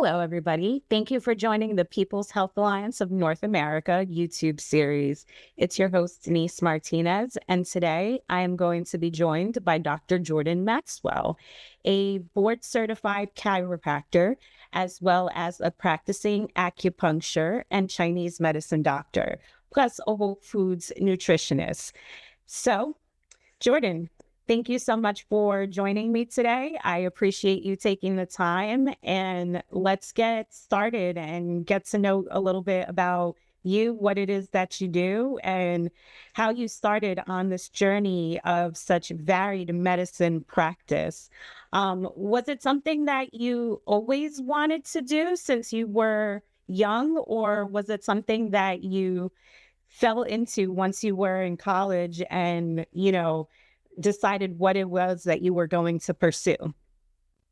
Hello, everybody. Thank you for joining the People's Health Alliance of North America YouTube series. It's your host, Denise Martinez, and today I am going to be joined by Dr. Jordan Maxwell, a board-certified chiropractor, as well as a practicing acupuncture and Chinese medicine doctor, plus a whole foods nutritionist. So, Jordan, thank you so much for joining me today. I appreciate you taking the time, and let's get started and get to know a little bit about you, what it is that you do, and how you started on this journey of such varied medicine practice. Was it something that you always wanted to do since you were young, or was it something that you fell into once you were in college and, decided what it was that you were going to pursue?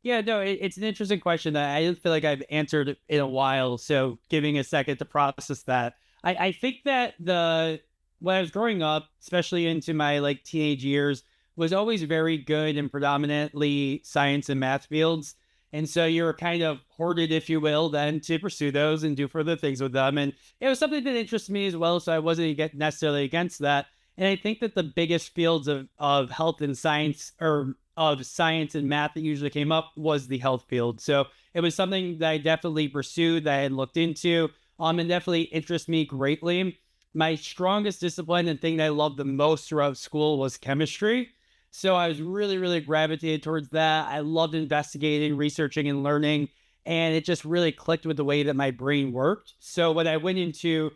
Yeah, no, it's an interesting question that I don't feel like I've answered in a while. So giving a second to process that. I think that when I was growing up, especially into my teenage years, was always very good in predominantly science and math fields. And so you were kind of hoarded, if you will, then to pursue those and do further things with them. And it was something that interests me as well. So I wasn't necessarily against that. And I think that the biggest fields of health and science, or of science and math, that usually came up was the health field. So it was something that I definitely pursued, that I had looked into, and definitely interests me greatly. My strongest discipline and thing that I loved the most throughout school was chemistry. So I was really, really gravitated towards that. I loved investigating, researching, and learning, and it just really clicked with the way that my brain worked. So when I went into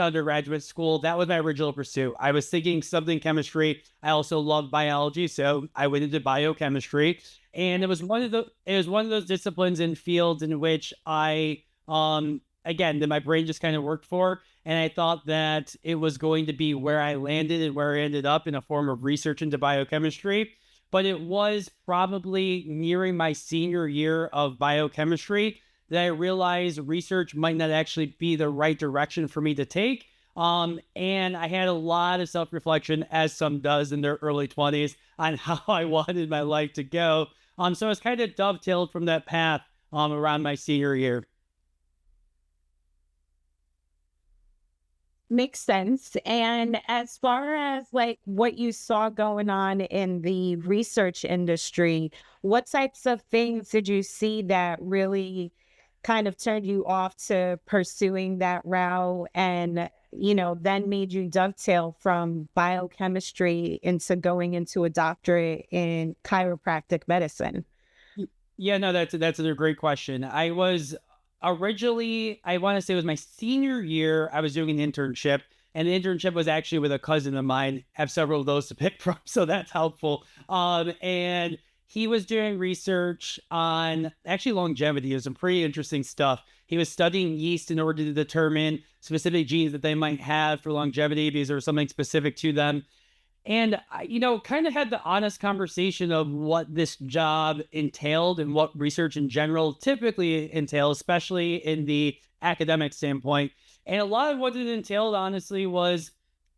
undergraduate school, that was my original pursuit. I was thinking something chemistry. I also loved biology, so I went into biochemistry. And it was one of those disciplines and fields in which that my brain just kind of worked for. And I thought that it was going to be where I landed and where I ended up in a form of research into biochemistry. But it was probably nearing my senior year of biochemistry that I realized research might not actually be the right direction for me to take. And I had a lot of self-reflection, as some does in their early 20s, on how I wanted my life to go. So I was kind of dovetailed from that path around my senior year. Makes sense. And as far as what you saw going on in the research industry, what types of things did you see that really kind of turned you off to pursuing that route and, then made you dovetail from biochemistry into going into a doctorate in chiropractic medicine? Yeah, no, that's a great question. I was originally, I want to say it was my senior year, I was doing an internship, and the internship was actually with a cousin of mine. I have several of those to pick from, so that's helpful. And he was doing research on actually longevity. It was some pretty interesting stuff. He was studying yeast in order to determine specific genes that they might have for longevity, because there was something specific to them. And kind of had the honest conversation of what this job entailed and what research in general typically entails, especially in the academic standpoint. And a lot of what it entailed, honestly, was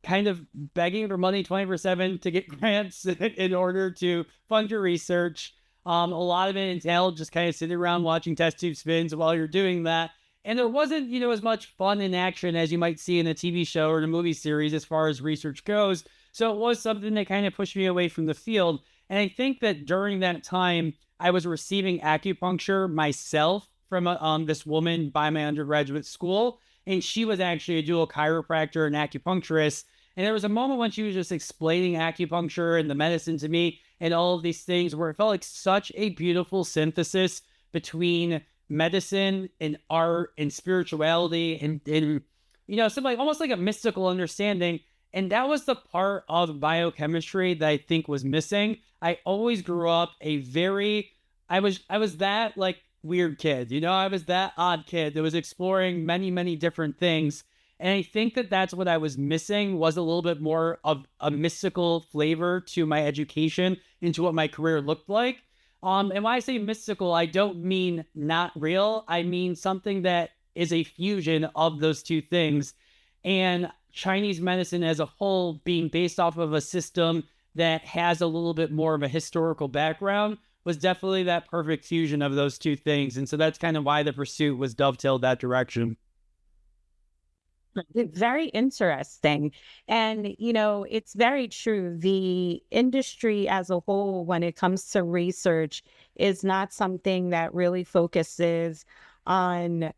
kind of begging for money 24/7 to get grants in order to fund your research. A lot of it entailed just kind of sitting around watching test tube spins while you're doing that. And there wasn't, as much fun and action as you might see in a TV show or in a movie series as far as research goes. So it was something that kind of pushed me away from the field. And I think that during that time, I was receiving acupuncture myself from this woman by my undergraduate school. And she was actually a dual chiropractor and acupuncturist. And there was a moment when she was just explaining acupuncture and the medicine to me and all of these things, where it felt like such a beautiful synthesis between medicine and art and spirituality and something almost like a mystical understanding. And that was the part of biochemistry that I think was missing. I always grew up I was that weird kid, I was that odd kid that was exploring many, many different things. And I think that that's what I was missing, was a little bit more of a mystical flavor to my education, into what my career looked like. And when I say mystical, I don't mean not real. I mean something that is a fusion of those two things. And Chinese medicine as a whole being based off of a system that has a little bit more of a historical background, was definitely that perfect fusion of those two things. And so that's kind of why the pursuit was dovetailed that direction. Very interesting. And, it's very true. The industry as a whole, when it comes to research, is not something that really focuses on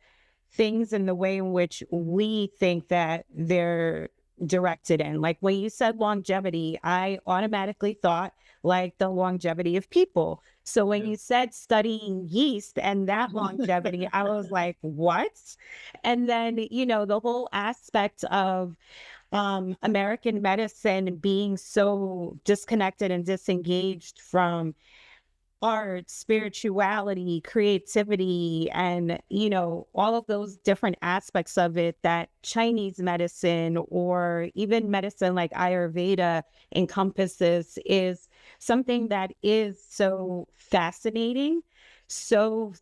things in the way in which we think that they're directed in. Like when you said longevity, I automatically thought like the longevity of people. So when you said studying yeast and that longevity, I was like, what? And then, the whole aspect of American medicine being so disconnected and disengaged from art, spirituality, creativity, and, all of those different aspects of it that Chinese medicine or even medicine like Ayurveda encompasses is something that is so fascinating, so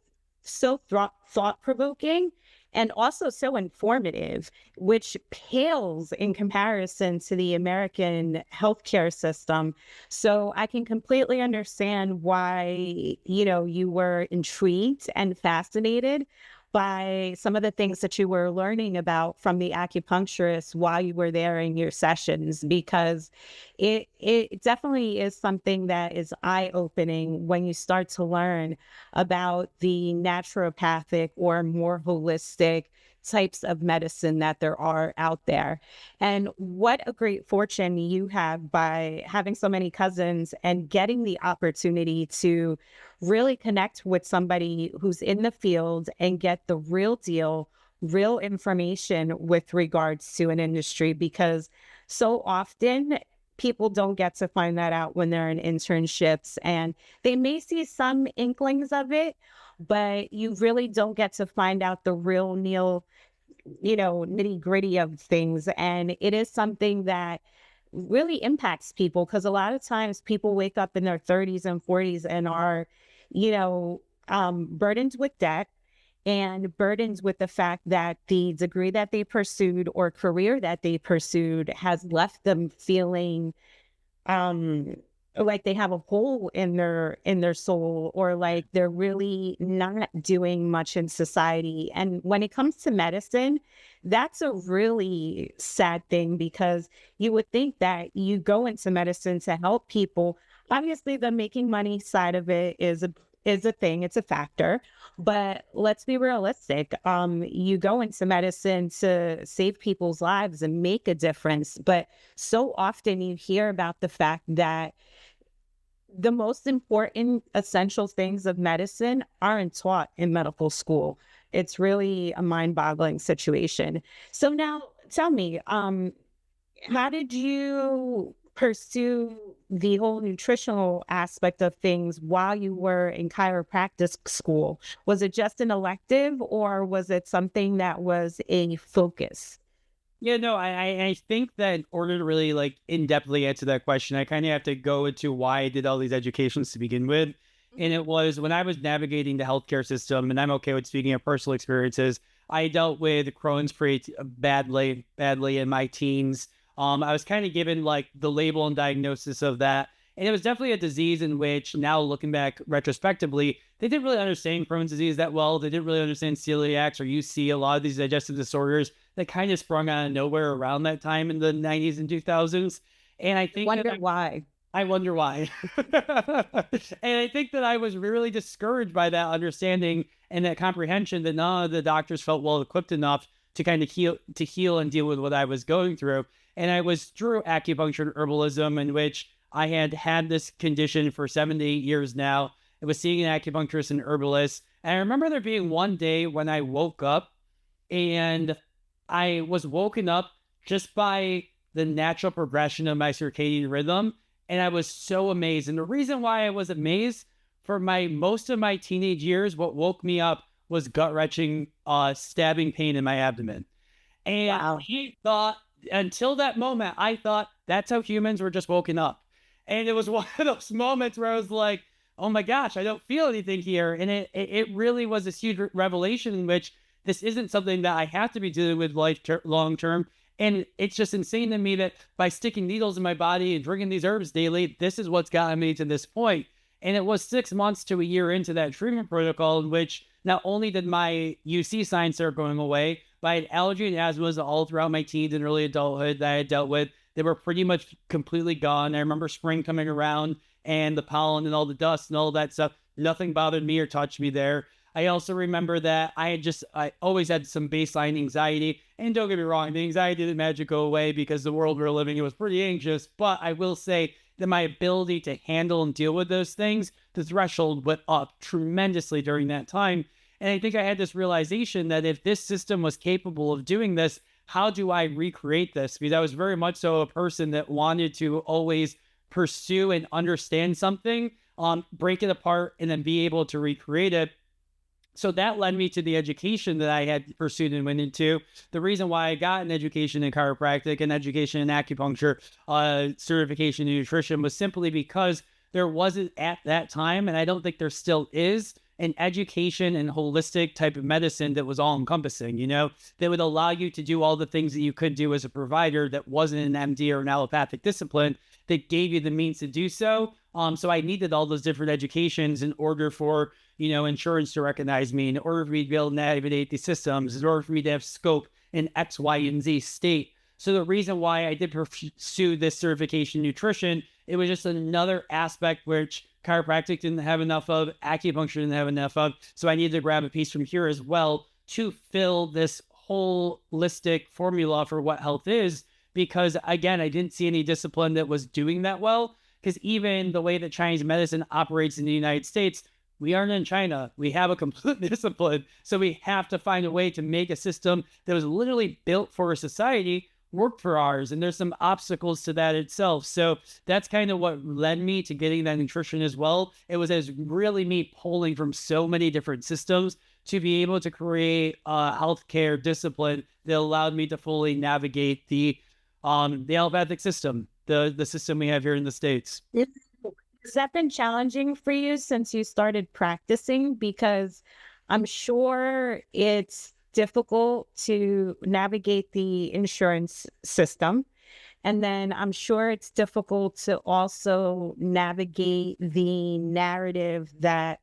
thought provoking, and also so informative, which pales in comparison to the American healthcare system. So I can completely understand why, you were intrigued and fascinated by some of the things that you were learning about from the acupuncturist while you were there in your sessions, because it definitely is something that is eye-opening when you start to learn about the naturopathic or more holistic types of medicine that there are out there. And what a great fortune you have by having so many cousins and getting the opportunity to really connect with somebody who's in the field and get the real deal, real information with regards to an industry, because so often people don't get to find that out when they're in internships, and they may see some inklings of it, but you really don't get to find out the real nitty gritty of things. And it is something that really impacts people, because a lot of times people wake up in their 30s and 40s and are, burdened with debt and burdened with the fact that the degree that they pursued or career that they pursued has left them feeling um like they have a hole in their soul, or like they're really not doing much in society. And when it comes to medicine, that's a really sad thing, because you would think that you go into medicine to help people. Obviously the making money side of it is a thing, it's a factor, but let's be realistic. You go into medicine to save people's lives and make a difference, but so often you hear about the fact that the most important essential things of medicine aren't taught in medical school. It's really a mind-boggling situation. So now tell me, how did you pursue the whole nutritional aspect of things while you were in chiropractic school? Was it just an elective, or was it something that was a focus? Yeah, no, I think that in order to really like in-depthly answer that question, I kind of have to go into why I did all these educations to begin with. And it was when I was navigating the healthcare system, and I'm okay with speaking of personal experiences. I dealt with Crohn's pretty badly in my teens. I was kind of given like the label and diagnosis of that. And it was definitely a disease in which, now looking back retrospectively, they didn't really understand Crohn's disease that well. They didn't really understand celiacs or UC, a lot of these digestive disorders that kind of sprung out of nowhere around that time in the 90s and 2000s. And I think Why. I wonder why. And I think that I was really discouraged by that understanding and that comprehension that none of the doctors felt well equipped enough to kind of heal and deal with what I was going through. And I was through acupuncture and herbalism, in which I had had this condition for 7 to 8 years now. I was seeing an acupuncturist and herbalist. And I remember there being one day when I woke up, and I was woken up just by the natural progression of my circadian rhythm. And I was so amazed. And the reason why I was amazed, for most of my teenage years, what woke me up was gut-wrenching, stabbing pain in my abdomen. And Wow. I thought, until that moment, I thought that's how humans were just woken up. And it was one of those moments where I was like, oh my gosh, I don't feel anything here. And it really was this huge revelation in which this isn't something that I have to be dealing with long term. And it's just insane to me that by sticking needles in my body and drinking these herbs daily, this is what's gotten me to this point. And it was 6 months to a year into that treatment protocol in which not only did my UC signs start going away, but I had allergy and asthma all throughout my teens and early adulthood that I had dealt with. They were pretty much completely gone. I remember spring coming around and the pollen and all the dust and all that stuff. Nothing bothered me or touched me there. I also remember that I always had some baseline anxiety. And don't get me wrong, the anxiety didn't magically go away because the world we were living in was pretty anxious. But I will say that my ability to handle and deal with those things, the threshold went up tremendously during that time. And I think I had this realization that if this system was capable of doing this, how do I recreate this? Because I was very much so a person that wanted to always pursue and understand something, break it apart, and then be able to recreate it. So that led me to the education that I had pursued and went into. The reason why I got an education in chiropractic and education in acupuncture, certification in nutrition was simply because there wasn't at that time, and I don't think there still is, an education and holistic type of medicine that was all encompassing, that would allow you to do all the things that you could do as a provider that wasn't an MD or an allopathic discipline that gave you the means to do so. So I needed all those different educations in order for, insurance to recognize me, in order for me to be able to navigate these systems, in order for me to have scope in X, Y, and Z state. So the reason why I did pursue this certification in nutrition, it was just another aspect which chiropractic didn't have enough of, acupuncture didn't have enough of. So I needed to grab a piece from here as well to fill this holistic formula for what health is. Because again, I didn't see any discipline that was doing that well. Because even the way that Chinese medicine operates in the United States, we aren't in China. We have a complete discipline. So we have to find a way to make a system that was literally built for a society work for ours. And there's some obstacles to that itself. So that's kind of what led me to getting that nutrition as well. It was as really me pulling from so many different systems to be able to create a healthcare discipline that allowed me to fully navigate the allopathic system, the system we have here in the States. Has that been challenging for you since you started practicing? Because I'm sure it's difficult to navigate the insurance system. And then I'm sure it's difficult to also navigate the narrative that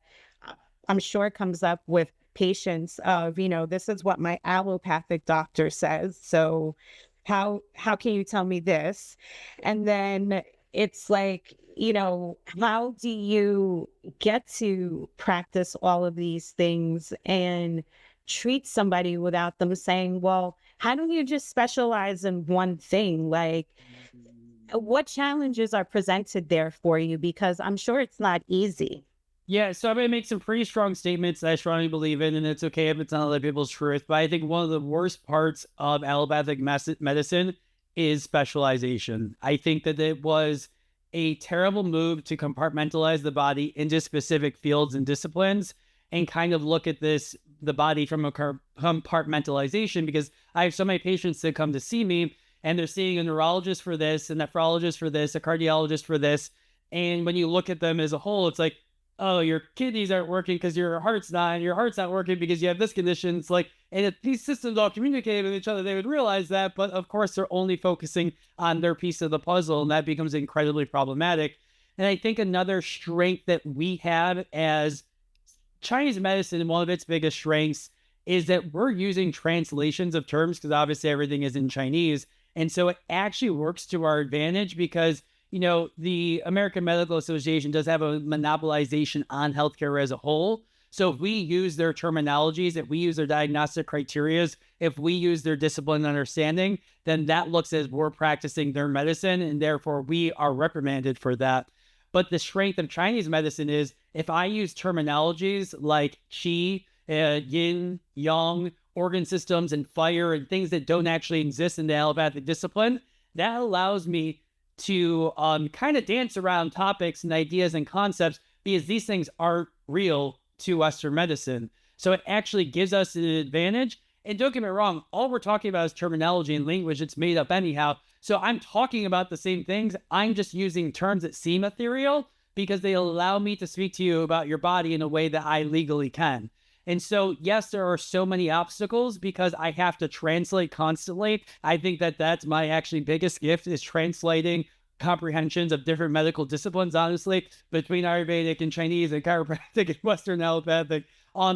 I'm sure comes up with patients of, this is what my allopathic doctor says. So how can you tell me this? And then it's like, how do you get to practice all of these things and treat somebody without them saying, well, how do you just specialize in one thing? Like, what challenges are presented there for you? Because I'm sure it's not easy. Yeah, so I'm going to make some pretty strong statements that I strongly believe in, and it's okay if it's not other people's truth. But I think one of the worst parts of allopathic medicine is specialization. I think that it was a terrible move to compartmentalize the body into specific fields and disciplines and kind of look at the body from a compartmentalization, because I have so many patients that come to see me and they're seeing a neurologist for this, a nephrologist for this, a cardiologist for this. And when you look at them as a whole, it's like, oh, your kidneys aren't working because your heart's not, and your heart's not working because you have this condition. It's like, and if these systems all communicated with each other, they would realize that. But of course, they're only focusing on their piece of the puzzle, and that becomes incredibly problematic. And I think another strength that we have as Chinese medicine, one of its biggest strengths is that we're using translations of terms, because obviously everything is in Chinese. And so it actually works to our advantage because the American Medical Association does have a monopolization on healthcare as a whole. So if we use their terminologies, if we use their diagnostic criterias, if we use their discipline understanding, then that looks as we're practicing their medicine, and therefore we are reprimanded for that. But the strength of Chinese medicine is if I use terminologies like qi, yin, yang, organ systems, and fire, and things that don't actually exist in the allopathic discipline, that allows me to kind of dance around topics and ideas and concepts because these things aren't real to Western medicine. So it actually gives us an advantage. And don't get me wrong, all we're talking about is terminology and language. It's made up anyhow. So I'm talking about the same things. I'm just using terms that seem ethereal because they allow me to speak to you about your body in a way that I legally can. And so, yes, there are so many obstacles because I have to translate constantly. I think that that's my actually biggest gift is translating comprehensions of different medical disciplines, honestly, between Ayurvedic and Chinese and chiropractic and Western allopathic,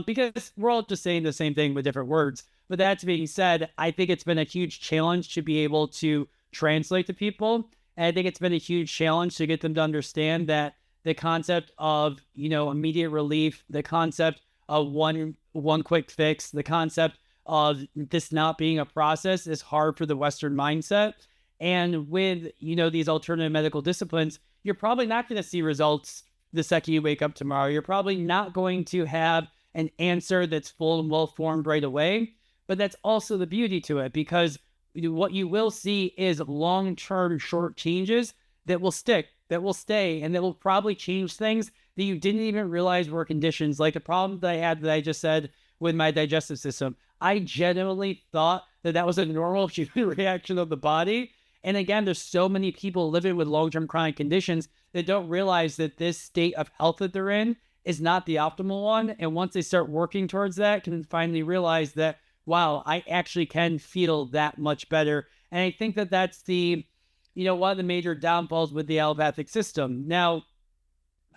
because we're all just saying the same thing with different words. But that being said, I think it's been a huge challenge to be able to translate to people. And I think it's been a huge challenge to get them to understand that the concept of, immediate relief, the concept of one quick fix, the concept of this not being a process is hard for the Western mindset. And with, these alternative medical disciplines, you're probably not going to see results the second you wake up tomorrow. You're probably not going to have an answer that's full and well-formed right away. But that's also the beauty to it, because what you will see is long-term short changes that will stick, that will stay, and that will probably change things that you didn't even realize were conditions. Like the problem that I had that I just said with my digestive system. I genuinely thought that was a normal human reaction of the body. And again, there's so many people living with long-term chronic conditions that don't realize that this state of health that they're in is not the optimal one. And once they start working towards that, can finally realize that, wow, I actually can feel that much better. And I think that that's the, one of the major downfalls with the allopathic system. Now,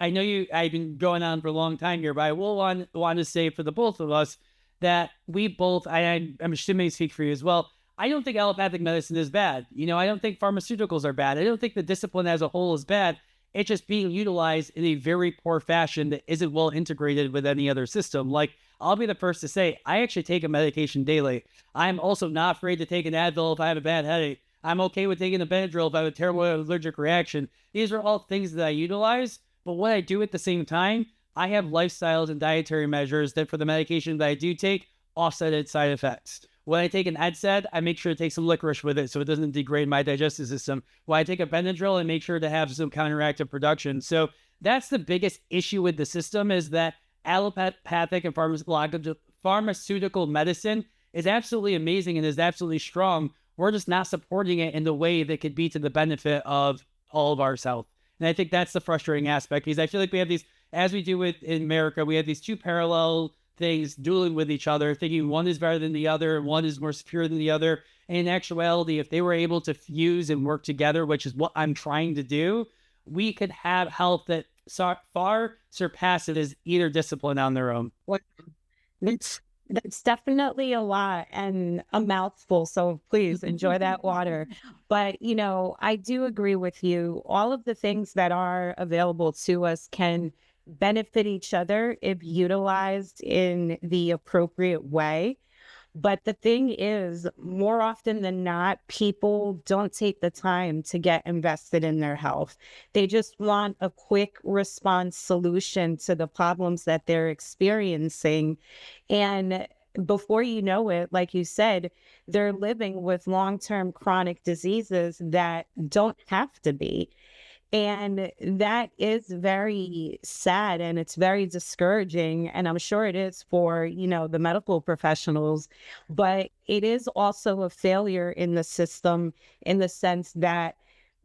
I know I've been going on for a long time here, but I will want to say for the both of us that we both, I'm assuming I speak for you as well, I don't think allopathic medicine is bad. I don't think pharmaceuticals are bad. I don't think the discipline as a whole is bad. It's just being utilized in a very poor fashion that isn't well integrated with any other system. Like, I'll be the first to say, I actually take a medication daily. I'm also not afraid to take an Advil if I have a bad headache. I'm okay with taking a Benadryl if I have a terrible allergic reaction. These are all things that I utilize, but what I do at the same time, I have lifestyles and dietary measures that for the medication that I do take, offset its side effects. When I take an NSAID, I make sure to take some licorice with it so it doesn't degrade my digestive system. When I take a Benadryl, I make sure to have some counteractive production. So that's the biggest issue with the system, is that allopathic and pharmaceutical medicine is absolutely amazing and is absolutely strong. We're just not supporting it in the way that could be to the benefit of all of our health. And I think that's the frustrating aspect, because I feel like we have these, as we do in America, we have these two parallel things dueling with each other, thinking one is better than the other, and one is more superior than the other. And in actuality, if they were able to fuse and work together, which is what I'm trying to do, we could have health that far surpasses either discipline on their own. That's definitely a lot and a mouthful. So please enjoy that water. But, I do agree with you. All of the things that are available to us can benefit each other if utilized in the appropriate way. But the thing is, more often than not, people don't take the time to get invested in their health. They just want a quick response solution to the problems that they're experiencing. And before you know it, like you said, they're living with long-term chronic diseases that don't have to be. And that is very sad, and it's very discouraging. And I'm sure it is for, the medical professionals, but it is also a failure in the system, in the sense that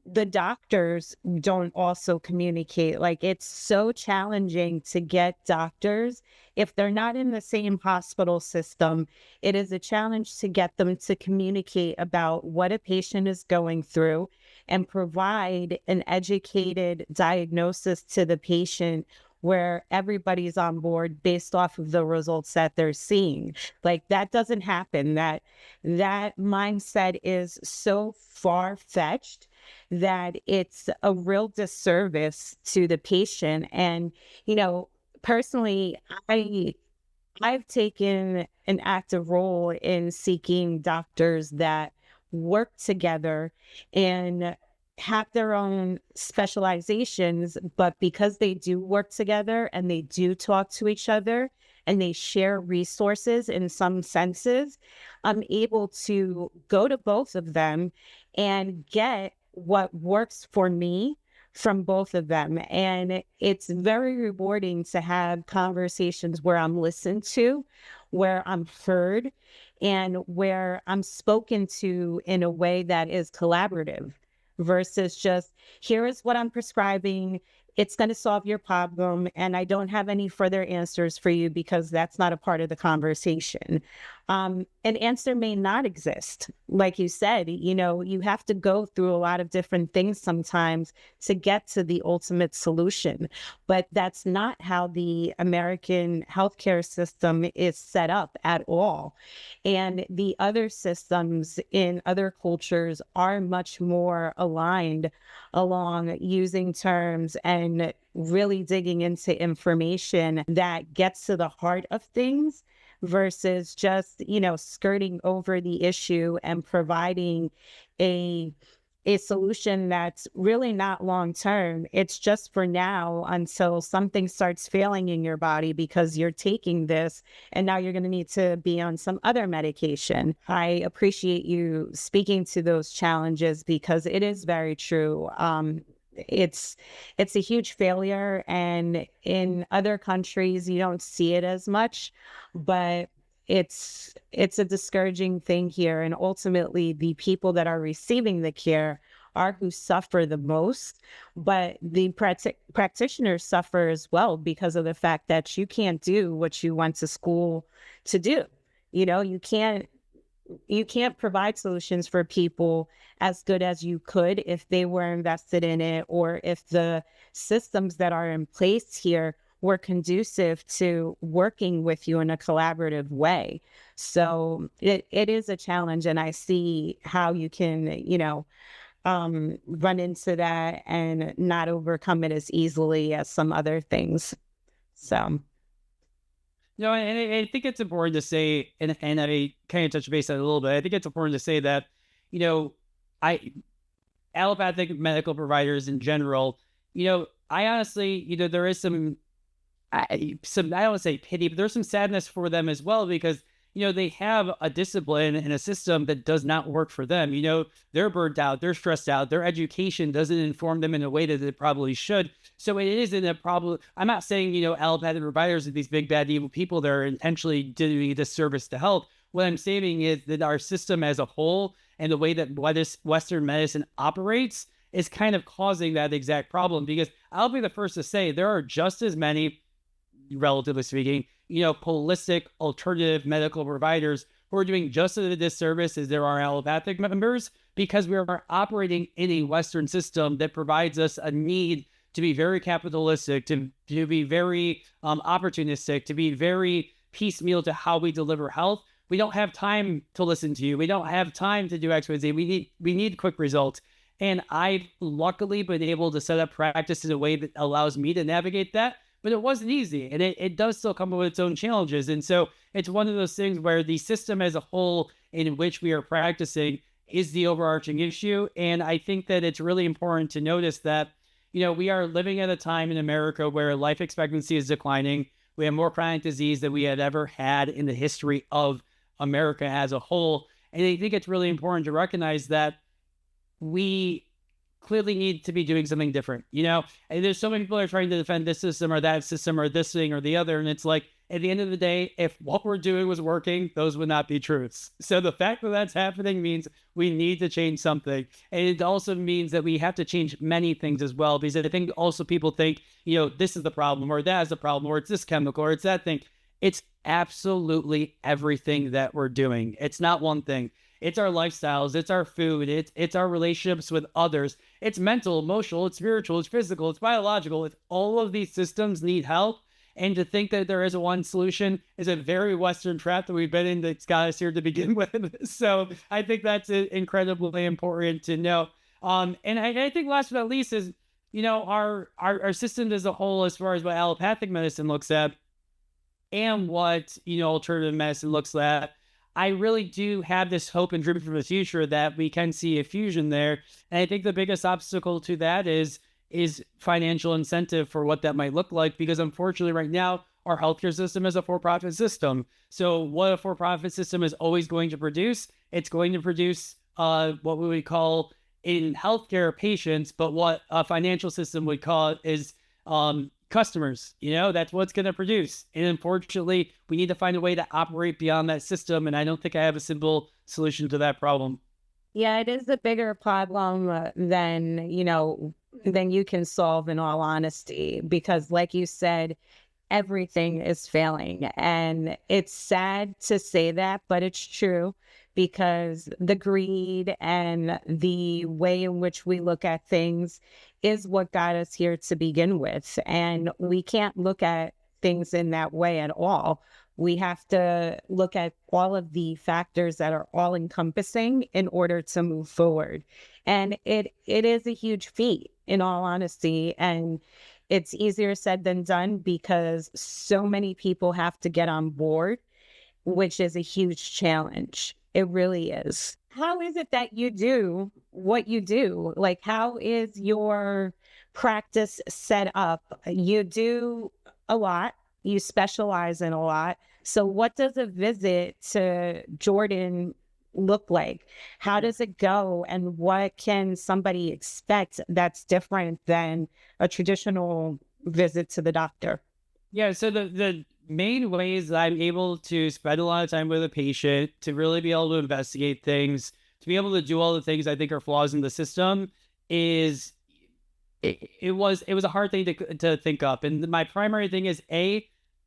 the doctors don't also communicate. Like, it's so challenging to get doctors. If they're not in the same hospital system, it is a challenge to get them to communicate about what a patient is going through and provide an educated diagnosis to the patient where everybody's on board based off of the results that they're seeing. Like, that doesn't happen. That mindset is so far-fetched that it's a real disservice to the patient. And, personally, I've taken an active role in seeking doctors that work together and have their own specializations, but because they do work together and they do talk to each other and they share resources in some senses, I'm able to go to both of them and get what works for me from both of them. And it's very rewarding to have conversations where I'm listened to, where I'm heard, and where I'm spoken to in a way that is collaborative versus just, here is what I'm prescribing. It's going to solve your problem. And I don't have any further answers for you because that's not a part of the conversation. An answer may not exist. Like you said, you have to go through a lot of different things sometimes to get to the ultimate solution. But that's not how the American healthcare system is set up at all. And the other systems in other cultures are much more aligned along using terms and really digging into information that gets to the heart of things versus just, skirting over the issue and providing a solution that's really not long term. It's just for now until something starts failing in your body because you're taking this and now you're going to need to be on some other medication. I appreciate you speaking to those challenges because it is very true. It's a huge failure, and in other countries you don't see it as much, but it's a discouraging thing here, and ultimately the people that are receiving the care are who suffer the most, but the practitioners suffer as well because of the fact that you can't do what you went to school to do. You can't provide solutions for people as good as you could if they were invested in it, or if the systems that are in place here were conducive to working with you in a collaborative way. So it is a challenge, and I see how you can, run into that and not overcome it as easily as some other things. So. No, and I think it's important to say, and I kind of touch base on it a little bit. I think it's important to say that, I allopathic medical providers in general, I honestly, there is I don't want to say pity, but there's some sadness for them as well because, they have a discipline and a system that does not work for them. They're burnt out, they're stressed out, their education doesn't inform them in a way that it probably should. So it isn't a problem. I'm not saying, allopathic providers are these big, bad, evil people that are intentionally doing a disservice to health. What I'm saying is that our system as a whole and the way that Western medicine operates is kind of causing that exact problem, because I'll be the first to say there are just as many, relatively speaking, holistic alternative medical providers who are doing just as a disservice as there are allopathic members, because we are operating in a Western system that provides us a need to be very capitalistic, to be very opportunistic, to be very piecemeal to how we deliver health. We don't have time to listen to you. We don't have time to do X, Y, Z. We need quick results. And I've luckily been able to set up practice in a way that allows me to navigate that. But it wasn't easy, and it does still come with its own challenges. And so it's one of those things where the system as a whole in which we are practicing is the overarching issue. And I think that it's really important to notice that, we are living at a time in America where life expectancy is declining. We have more chronic disease than we had ever had in the history of America as a whole. And I think it's really important to recognize that we clearly need to be doing something different, and there's so many people that are trying to defend this system or that system or this thing or the other. And it's like, at the end of the day, if what we're doing was working, those would not be truths. So the fact that that's happening means we need to change something. And it also means that we have to change many things as well, because I think also people think, this is the problem or that is the problem, or it's this chemical or it's that thing. It's absolutely everything that we're doing. It's not one thing. It's our lifestyles, it's our food, it's our relationships with others, it's mental, emotional, it's spiritual, it's physical, it's biological. It's all of these systems need help. And to think that there is a one solution is a very Western trap that we've been in that's got us here to begin with. So I think that's incredibly important to know. And I think last but not least is, our system as a whole, as far as what allopathic medicine looks at and what, alternative medicine looks at. I really do have this hope and dream for the future that we can see a fusion there. And I think the biggest obstacle to that is financial incentive for what that might look like, because unfortunately right now our healthcare system is a for-profit system. So what a for-profit system is always going to produce, it's going to produce what we would call in healthcare patients, but what a financial system would call is customers. That's what's going to produce. And unfortunately, we need to find a way to operate beyond that system. And I don't think I have a simple solution to that problem. Yeah, it is a bigger problem than you can solve, in all honesty, because like you said, everything is failing. And it's sad to say that, but it's true because the greed and the way in which we look at things is what got us here to begin with. And we can't look at things in that way at all. We have to look at all of the factors that are all encompassing in order to move forward. And it is a huge feat, in all honesty. And it's easier said than done because so many people have to get on board, which is a huge challenge. It really is. How is it that you do what you do? Like, how is your practice set up? You do a lot, you specialize in a lot. So, what does a visit to Jordan look like? How does it go? And what can somebody expect that's different than a traditional visit to the doctor? Yeah, so the main ways that I'm able to spend a lot of time with a patient, to really be able to investigate things, to be able to do all the things I think are flaws in the system is it was a hard thing to think up. And my primary thing is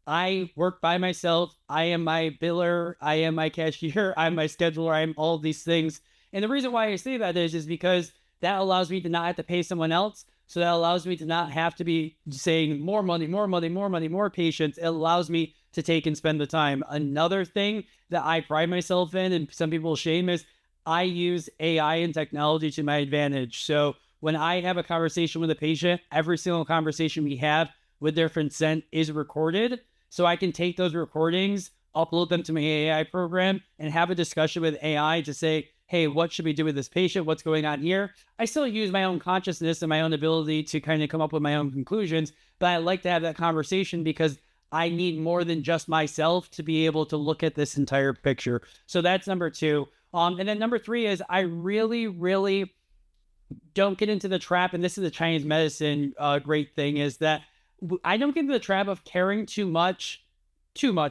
I work by myself. I am my biller. I am my cashier. I'm my scheduler. I'm all of these things. And the reason why I say that is because that allows me to not have to pay someone else. So that allows me to not have to be saying more money, more money, more money, more patients. It allows me to take and spend the time. Another thing that I pride myself in, and some people shame, is I use AI and technology to my advantage. So when I have a conversation with a patient, every single conversation we have with their consent is recorded. So I can take those recordings, upload them to my AI program, and have a discussion with AI to say, hey, what should we do with this patient? What's going on here? I still use my own consciousness and my own ability to kind of come up with my own conclusions, but I like to have that conversation because I need more than just myself to be able to look at this entire picture. So that's number two. And then number three is I really, really don't get into the trap, and this is the Chinese medicine great thing, is that I don't get into the trap of caring too much,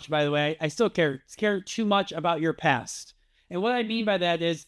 by the way. I still care too much about your past. And what I mean by that is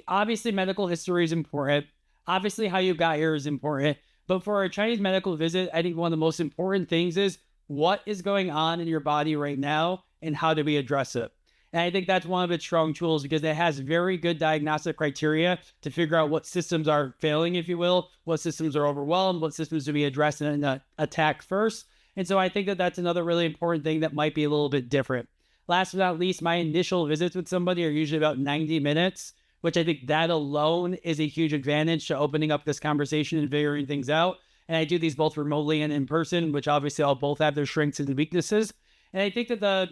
obviously medical history is important. Obviously how you got here is important. But for a Chinese medical visit, I think one of the most important things is what is going on in your body right now and how do we address it? And I think that's one of its strong tools because it has very good diagnostic criteria to figure out what systems are failing, if you will, what systems are overwhelmed, what systems do we address and attack first. And so I think that that's another really important thing that might be a little bit different. Last but not least, my initial visits with somebody are usually about 90 minutes, which I think that alone is a huge advantage to opening up this conversation and figuring things out. And I do these both remotely and in person, which obviously all both have their strengths and weaknesses. And I think that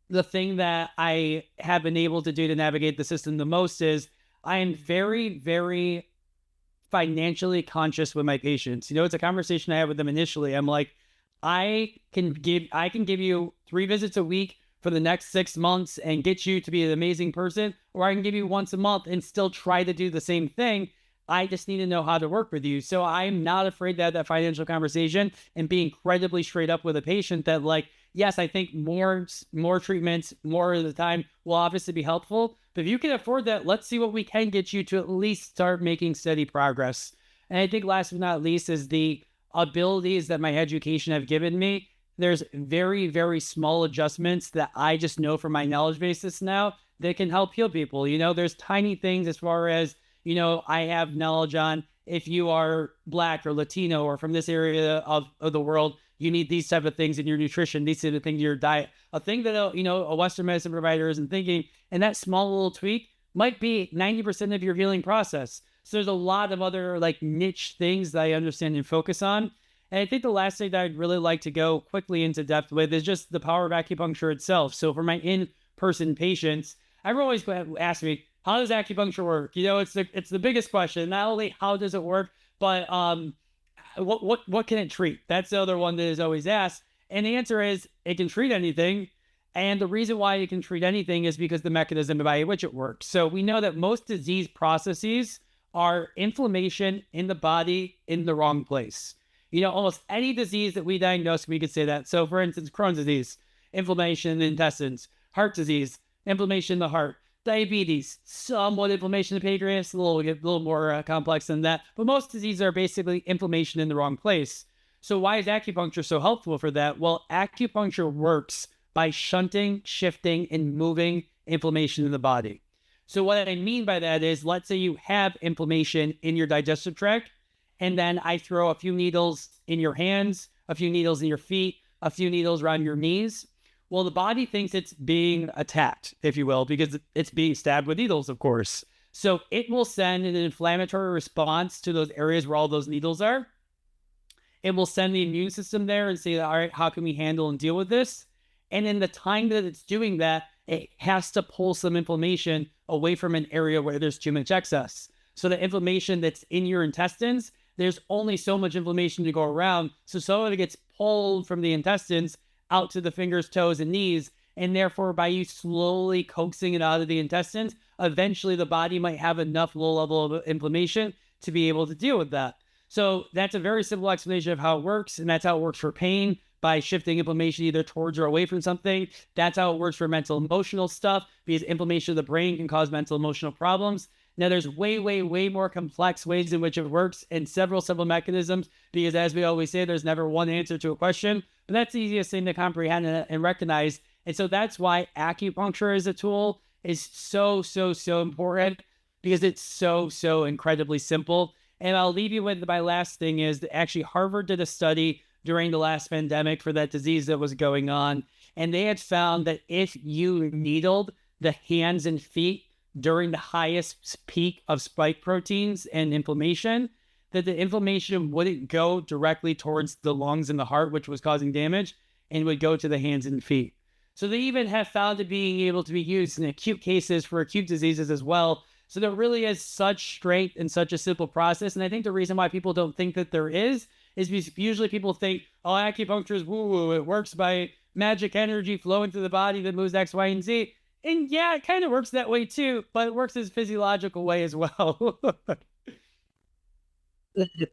the thing that I have been able to do to navigate the system the most is I am very, very financially conscious with my patients. It's a conversation I have with them initially. I'm like, I can give you 3 visits a week for the next 6 months and get you to be an amazing person, or I can give you once a month and still try to do the same thing. I just need to know how to work with you. So I'm not afraid to have that financial conversation and be incredibly straight up with a patient that, like, yes, I think more treatments, more of the time will obviously be helpful. But if you can afford that, let's see what we can get you to at least start making steady progress. And I think last but not least is the abilities that my education have given me. There's very, very small adjustments that I just know from my knowledge basis now that can help heal people. There's tiny things as far as, I have knowledge on if you are Black or Latino or from this area of the world, you need these type of things in your nutrition, these type of things in your diet. A thing that, a Western medicine provider isn't thinking, and that small little tweak might be 90% of your healing process. So there's a lot of other niche things that I understand and focus on. And I think the last thing that I'd really like to go quickly into depth with is just the power of acupuncture itself. So for my in-person patients, everyone always asks me, how does acupuncture work? It's the biggest question. Not only how does it work, but what can it treat? That's the other one that is always asked. And the answer is it can treat anything. And the reason why it can treat anything is because the mechanism by which it works. So we know that most disease processes are inflammation in the body in the wrong place. Almost any disease that we diagnose, we could say that. So for instance, Crohn's disease, inflammation in the intestines, heart disease, inflammation in the heart, diabetes, somewhat inflammation in the pancreas, a little more complex than that. But most diseases are basically inflammation in the wrong place. So why is acupuncture so helpful for that? Well, acupuncture works by shunting, shifting, and moving inflammation in the body. So what I mean by that is, let's say you have inflammation in your digestive tract, and then I throw a few needles in your hands, a few needles in your feet, a few needles around your knees. Well, the body thinks it's being attacked, if you will, because it's being stabbed with needles, of course. So it will send an inflammatory response to those areas where all those needles are. It will send the immune system there and say, all right, how can we handle and deal with this? And in the time that it's doing that, it has to pull some inflammation away from an area where there's too much excess. So the inflammation that's in your intestines, there's only so much inflammation to go around. So some of it gets pulled from the intestines out to the fingers, toes, and knees. And therefore, by you slowly coaxing it out of the intestines, eventually the body might have enough low level of inflammation to be able to deal with that. So that's a very simple explanation of how it works. And that's how it works for pain, by shifting inflammation either towards or away from something. That's how it works for mental emotional stuff, because inflammation of the brain can cause mental emotional problems. Now, there's way, way, way more complex ways in which it works and several mechanisms, because as we always say, there's never one answer to a question, but that's the easiest thing to comprehend and recognize. And so that's why acupuncture as a tool is so, so, so important, because it's so, so incredibly simple. And I'll leave you with my last thing is that actually Harvard did a study during the last pandemic for that disease that was going on. And they had found that if you needled the hands and feet during the highest peak of spike proteins and inflammation, that the inflammation wouldn't go directly towards the lungs and the heart, which was causing damage, and would go to the hands and feet. So they even have found it being able to be used in acute cases for acute diseases as well. So there really is such strength in such a simple process. And I think the reason why people don't think that there is because usually people think, oh, acupuncture is woo-woo. It works by magic energy flowing through the body that moves X, Y, and Z. And yeah, it kind of works that way too, but it works as a physiological way as well.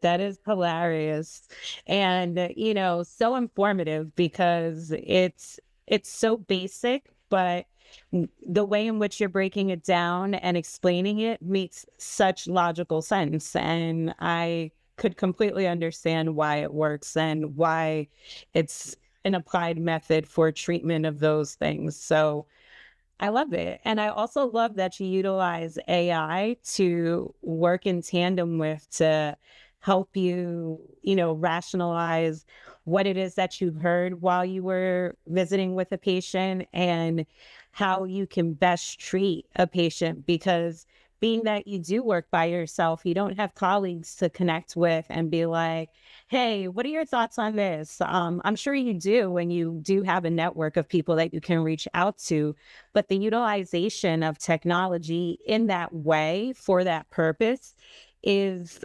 That is hilarious. And so informative because it's so basic, but the way in which you're breaking it down and explaining it makes such logical sense. And I could completely understand why it works and why it's an applied method for treatment of those things. So I love it. And I also love that you utilize AI to work in tandem with to help you, rationalize what it is that you heard while you were visiting with a patient and how you can best treat a patient. Because being that you do work by yourself, you don't have colleagues to connect with and be like, hey, what are your thoughts on this? I'm sure you do when you do have a network of people that you can reach out to, but the utilization of technology in that way for that purpose is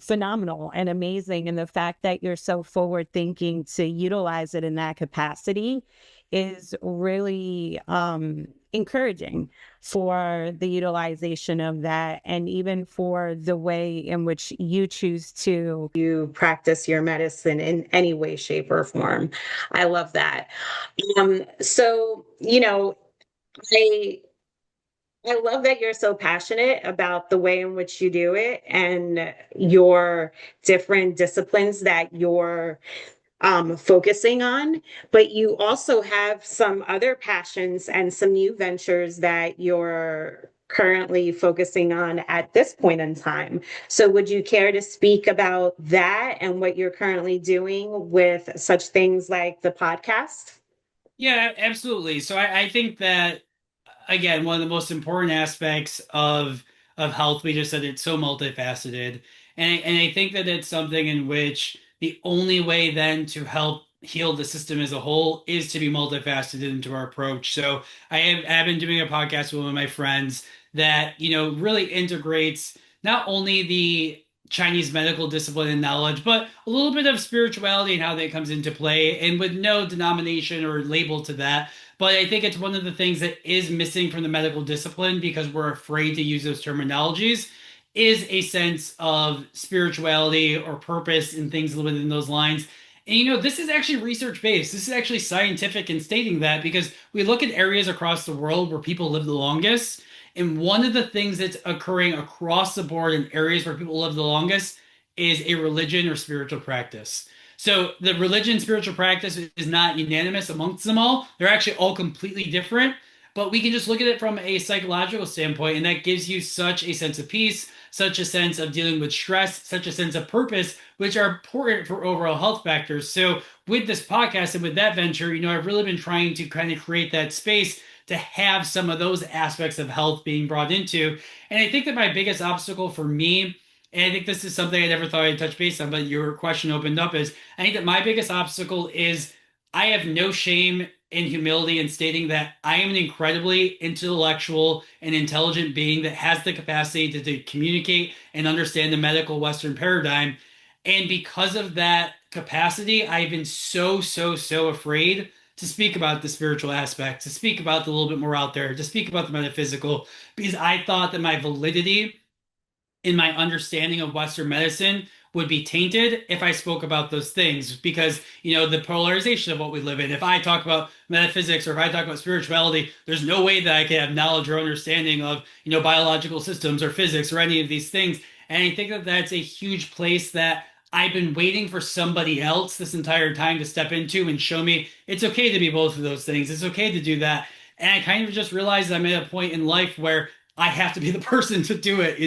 phenomenal and amazing. And the fact that you're so forward thinking to utilize it in that capacity is really encouraging for the utilization of that, and even for the way in which you choose to you practice your medicine in any way, shape, or form. I love that. So, I love that you're so passionate about the way in which you do it and your different disciplines that you're focusing on, but you also have some other passions and some new ventures that you're currently focusing on at this point in time. So would you care to speak about that and what you're currently doing with such things like the podcast? Yeah, absolutely. So I think that again, one of the most important aspects of health, we just said it's so multifaceted. And I think that it's something in which the only way then to help heal the system as a whole is to be multifaceted into our approach. So I've been doing a podcast with one of my friends that, really integrates not only the Chinese medical discipline and knowledge, but a little bit of spirituality and how that comes into play, and with no denomination or label to that. But I think it's one of the things that is missing from the medical discipline because we're afraid to use those terminologies, is a sense of spirituality or purpose and things within those lines. And this is actually research based. This is actually scientific in stating that, because we look at areas across the world where people live the longest. And one of the things that's occurring across the board in areas where people live the longest is a religion or spiritual practice. So the religion spiritual practice is not unanimous amongst them all. They're actually all completely different. But we can just look at it from a psychological standpoint, and that gives you such a sense of peace, such a sense of dealing with stress, such a sense of purpose, which are important for overall health factors. So with this podcast and with that venture, I've really been trying to kind of create that space to have some of those aspects of health being brought into. And I think that my biggest obstacle for me, and I think this is something I never thought I'd touch base on, but your question opened up, is I think that my biggest obstacle is I have no shame and humility in stating that I am an incredibly intellectual and intelligent being that has the capacity to communicate and understand the medical Western paradigm. And because of that capacity, I've been so, so, so afraid to speak about the spiritual aspect, to speak about the little bit more out there, to speak about the metaphysical, because I thought that my validity in my understanding of Western medicine would be tainted if I spoke about those things because, the polarization of what we live in. If I talk about metaphysics or if I talk about spirituality, there's no way that I can have knowledge or understanding of, biological systems or physics or any of these things. And I think that that's a huge place that I've been waiting for somebody else this entire time to step into and show me it's okay to be both of those things. It's okay to do that. And I kind of just realized I'm at a point in life where I have to be the person to do it.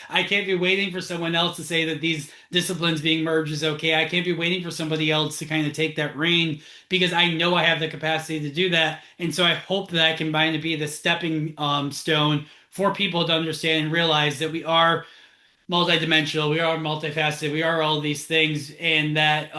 I can't be waiting for someone else to say that these disciplines being merged is okay. I can't be waiting for somebody else to kind of take that reign because I know I have the capacity to do that. And so I hope that I can kind of be the stepping stone for people to understand and realize that we are multidimensional, we are multifaceted, we are all these things, and that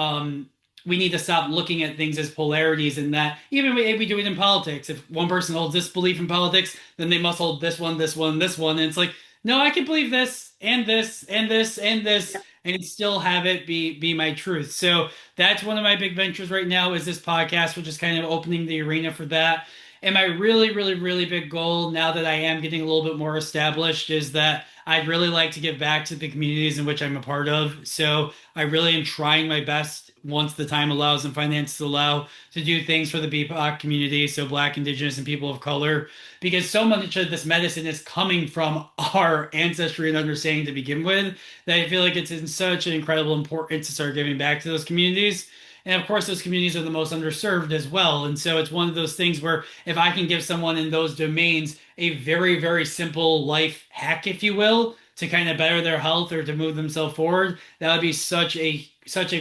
we need to stop looking at things as polarities. And that even if we do it in politics, if one person holds this belief in politics, then they must hold this one, this one, this one. And it's like, no, I can believe this and this and this and this, and still have it be my truth. So that's one of my big ventures right now is this podcast, which is kind of opening the arena for that. And my really, really, really big goal now that I am getting a little bit more established is that I'd really like to give back to the communities in which I'm a part of. So I really am trying my best once the time allows and finances allow to do things for the BIPOC community, so Black, Indigenous, and people of color, because so much of this medicine is coming from our ancestry and understanding to begin with that I feel like it's in such an incredible importance to start giving back to those communities. And of course, those communities are the most underserved as well. And so it's one of those things where if I can give someone in those domains a very, very simple life hack, if you will, to kind of better their health or to move themselves forward, that would be such a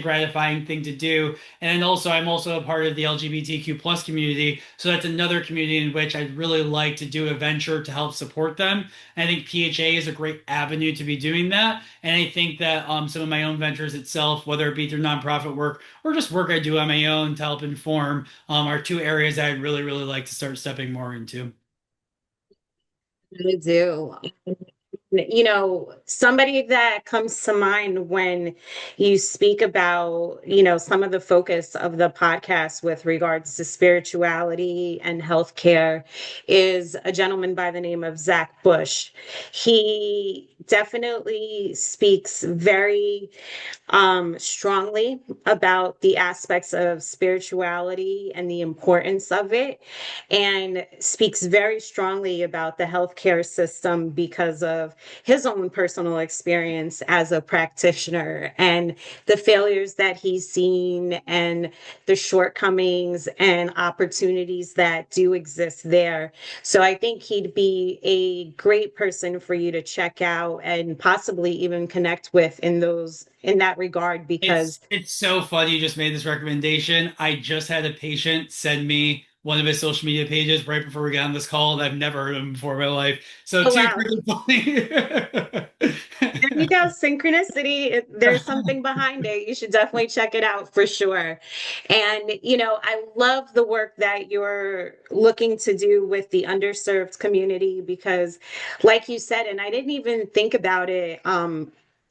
gratifying thing to do. And then also, I'm also a part of the LGBTQ plus community, so that's another community in which I'd really like to do a venture to help support them. And I think PHA is a great avenue to be doing that. And I think that some of my own ventures itself, whether it be through nonprofit work or just work I do on my own to help inform, are two areas that I'd really, really like to start stepping more into. Really do. Somebody that comes to mind when you speak about, some of the focus of the podcast with regards to spirituality and healthcare is a gentleman by the name of Zach Bush. He definitely speaks very strongly about the aspects of spirituality and the importance of it, and speaks very strongly about the healthcare system because of his own personal experience as a practitioner and the failures that he's seen and the shortcomings and opportunities that do exist there. So I think he'd be a great person for you to check out and possibly even connect with in that regard because It's so funny you just made this recommendation. I just had a patient send me one of his social media pages right before we got on this call, and I've never heard of him before in my life. So oh too wow, freaking funny. there you go, synchronicity. There's something behind it. You should definitely check it out for sure. And I love the work that you're looking to do with the underserved community because like you said, and I didn't even think about it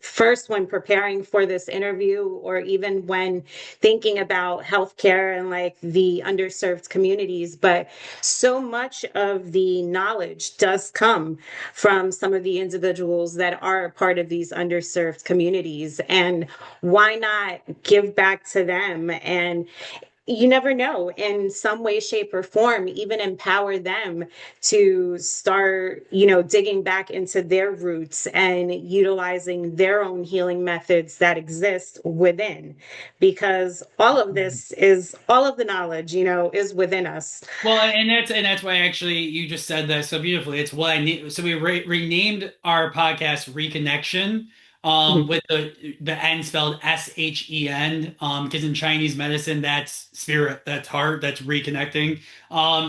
first when preparing for this interview or even when thinking about healthcare and like the underserved communities, but so much of the knowledge does come from some of the individuals that are a part of these underserved communities. And why not give back to them? And you never know, in some way, shape, or form, even empower them to start, digging back into their roots and utilizing their own healing methods that exist within. Because all of the knowledge, is within us. Well, and that's why actually you just said that so beautifully. It's what I need. So we renamed our podcast Reconnection, Mhm. with the N spelled SHEN, because in Chinese medicine that's spirit, that's heart, that's reconnecting.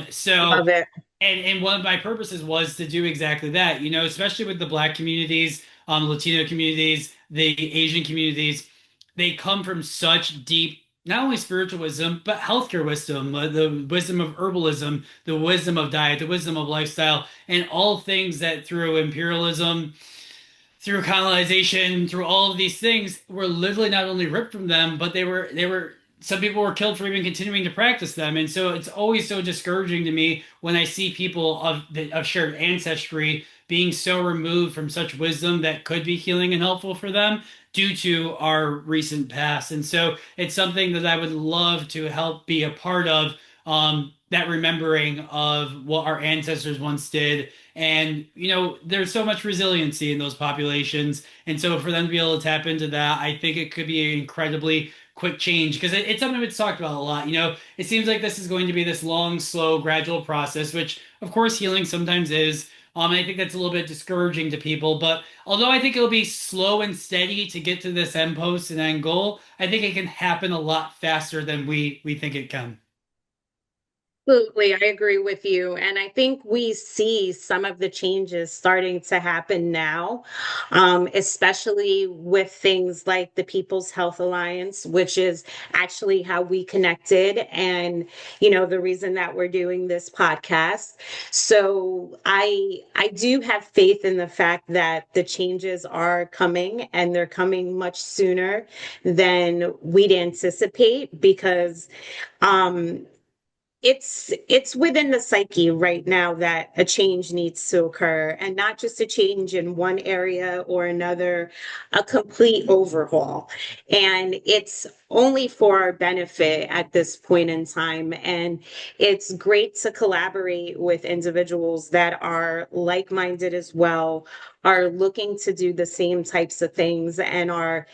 So Love it. and one of my purposes was to do exactly that. Especially with the Black communities, Latino communities, the Asian communities, they come from such deep, not only spiritual wisdom, but healthcare wisdom, the wisdom of herbalism, the wisdom of diet, the wisdom of lifestyle, and all things that through imperialism, through colonization, through all of these things, were literally not only ripped from them, but they were some people were killed for even continuing to practice them. And so it's always so discouraging to me when I see people of shared ancestry being so removed from such wisdom that could be healing and helpful for them due to our recent past. And so it's something that I would love to help be a part of, that remembering of what our ancestors once did. And, there's so much resiliency in those populations. And so for them to be able to tap into that, I think it could be an incredibly quick change because it's something that's talked about a lot. It seems like this is going to be this long, slow, gradual process, which of course healing sometimes is. And I think that's a little bit discouraging to people. But although I think it'll be slow and steady to get to this end post and end goal, I think it can happen a lot faster than we think it can. Absolutely, I agree with you. And I think we see some of the changes starting to happen now, especially with things like the People's Health Alliance, which is actually how we connected and, the reason that we're doing this podcast. So I do have faith in the fact that the changes are coming and they're coming much sooner than we'd anticipate because um it's within the psyche right now that a change needs to occur, and not just a change in one area or another, a complete overhaul. And it's only for our benefit at this point in time. And it's great to collaborate with individuals that are like-minded as well, are looking to do the same types of things, and are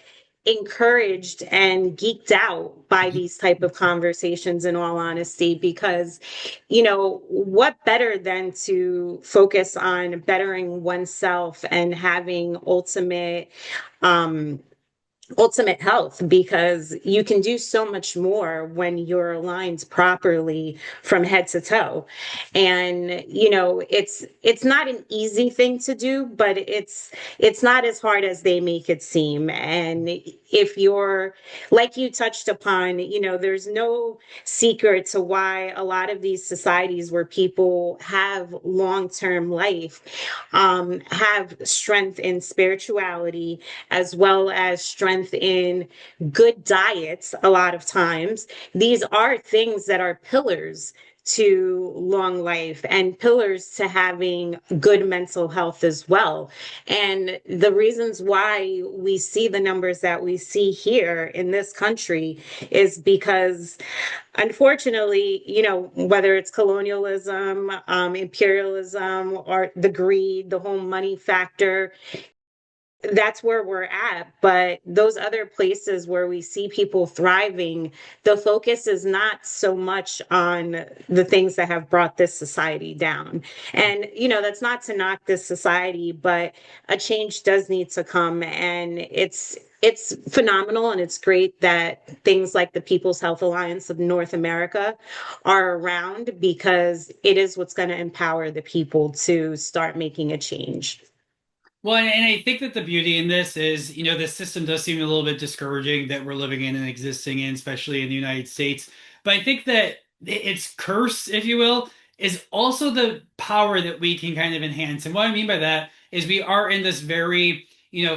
encouraged and geeked out by these type of conversations, in all honesty, because what better than to focus on bettering oneself and having um ultimate health, because you can do so much more when you're aligned properly from head to toe. And it's not an easy thing to do, but it's not as hard as they make it seem. And if you're, like you touched upon, there's no secret to why a lot of these societies where people have long-term life have strength in spirituality, as well as strength in good diets. A lot of times these are things that are pillars to long life and pillars to having good mental health as well. And the reasons why we see the numbers that we see here in this country is because, unfortunately, whether it's colonialism, imperialism, or the greed, the whole money factor, that's where we're at. But those other places where we see people thriving, the focus is not so much on the things that have brought this society down. And, that's not to knock this society, but a change does need to come. And it's phenomenal, and it's great that things like the People's Health Alliance of North America are around, because it is what's going to empower the people to start making a change. Well, and I think that the beauty in this is, the system does seem a little bit discouraging that we're living in and existing in, especially in the United States. But I think that its curse, if you will, is also the power that we can kind of enhance. And what I mean by that is we are in this very,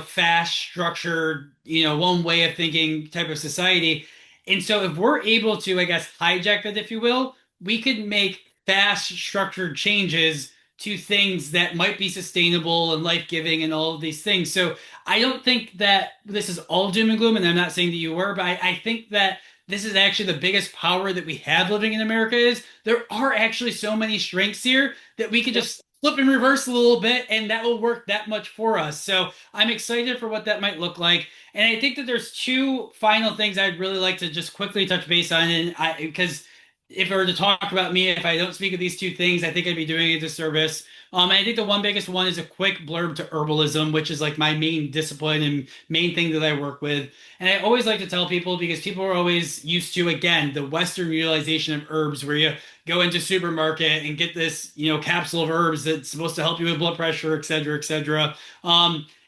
fast, structured, one way of thinking type of society. And so if we're able to, I guess, hijack that, if you will, we could make fast, structured changes to things that might be sustainable and life-giving and all of these things. So I don't think that this is all doom and gloom, and I'm not saying that you were, but I think that this is actually the biggest power that we have living in America is there are actually so many strengths here that we could just flip and reverse a little bit and that will work that much for us. So I'm excited for what that might look like. And I think that there's two final things I'd really like to just quickly touch base on. And because if I were to talk about me, if I don't speak of these two things, I think I'd be doing a disservice. And I think the one biggest one is a quick blurb to herbalism, which is like my main discipline and main thing that I work with. And I always like to tell people because people are always used to, again, the Western utilization of herbs where you go into supermarket and get this, capsule of herbs that's supposed to help you with blood pressure, et cetera, et cetera.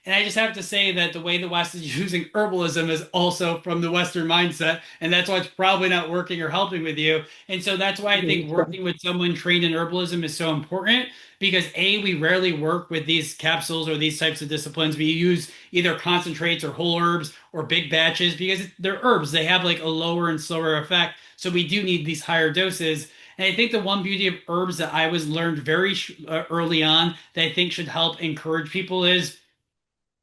And I just have to say that the way the West is using herbalism is also from the Western mindset, and that's why it's probably not working or helping with you. And so that's why I think working with someone trained in herbalism is so important because A, we rarely work with these capsules or these types of disciplines. We use either concentrates or whole herbs or big batches because they're herbs. They have like a lower and slower effect. So we do need these higher doses. And I think the one beauty of herbs that I was learned very early on that I think should help encourage people is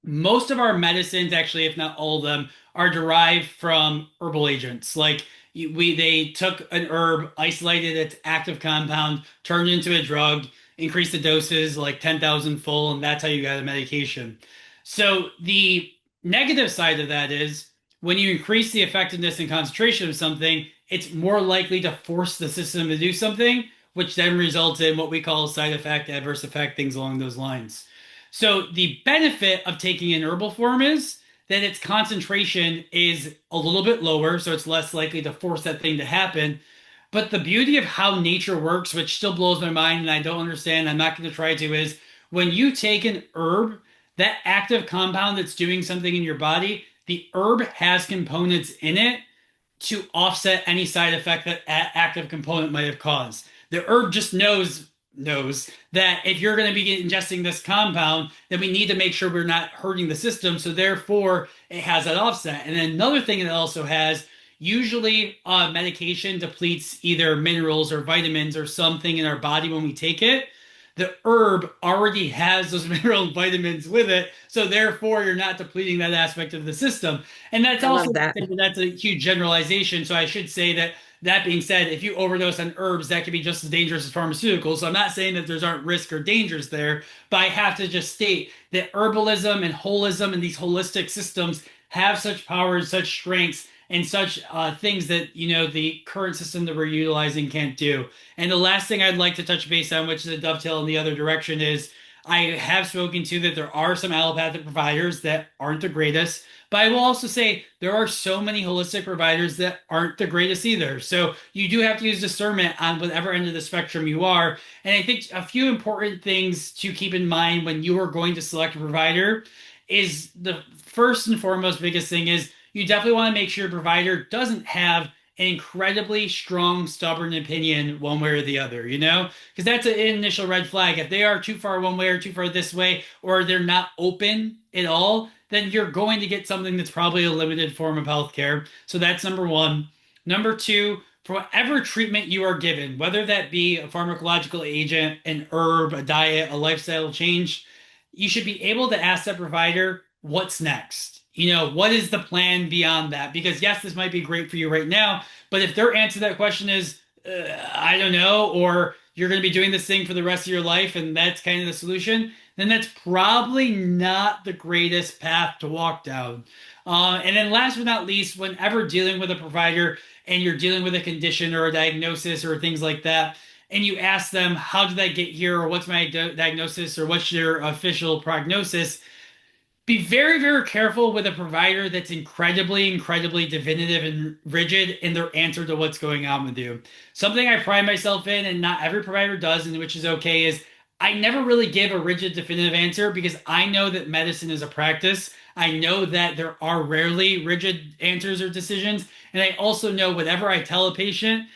most of our medicines, actually, if not all of them, are derived from herbal agents. Like they took an herb, isolated its active compound, turned it into a drug, increased the doses like 10,000 full, and that's how you got a medication. So the negative side of that is when you increase the effectiveness and concentration of something, it's more likely to force the system to do something, which then results in what we call side effect, adverse effect, things along those lines. So the benefit of taking an herbal form is that its concentration is a little bit lower, so it's less likely to force that thing to happen. But the beauty of how nature works, which still blows my mind and I don't understand, I'm not going to try to, is when you take an herb, that active compound that's doing something in your body, the herb has components in it to offset any side effect that active component might have caused. The herb just knows that if you're going to be ingesting this compound, then we need to make sure we're not hurting the system. So therefore, it has that offset. And then another thing it also has, usually medication depletes either minerals or vitamins or something in our body when we take it. The herb already has those mineral and vitamins with it, so therefore you're not depleting that aspect of the system. And that's I also love that. that's a huge generalization. So I should say that that being said, if you overdose on herbs, that can be just as dangerous as pharmaceuticals. So I'm not saying that there's aren't risks or dangers there, but I have to just state that herbalism and holism and these holistic systems have such power and such strengths and such things that the current system that we're utilizing can't do. And the last thing I'd like to touch base on, which is a dovetail in the other direction, is I have spoken to that there are some allopathic providers that aren't the greatest, but I will also say there are so many holistic providers that aren't the greatest either. So you do have to use discernment on whatever end of the spectrum you are. And I think a few important things to keep in mind when you are going to select a provider is the first and foremost biggest thing is you definitely want to make sure your provider doesn't have an incredibly strong, stubborn opinion one way or the other, Because that's an initial red flag. If they are too far one way or too far this way, or they're not open at all, then you're going to get something that's probably a limited form of healthcare. So that's number one. Number two, for whatever treatment you are given, whether that be a pharmacological agent, an herb, a diet, a lifestyle change, you should be able to ask that provider, what's next? What is the plan beyond that? Because yes, this might be great for you right now, but if their answer to that question is, I don't know, or you're going to be doing this thing for the rest of your life and that's kind of the solution, then that's probably not the greatest path to walk down. And then last but not least, whenever dealing with a provider and you're dealing with a condition or a diagnosis or things like that, and you ask them, how did I get here? Or what's my diagnosis? Or what's your official prognosis? Be very, very careful with a provider that's incredibly, incredibly definitive and rigid in their answer to what's going on with you. Something I pride myself in, and not every provider does, and which is okay, is I never really give a rigid, definitive answer because I know that medicine is a practice. I know that there are rarely rigid answers or decisions. And I also know whatever I tell a patient,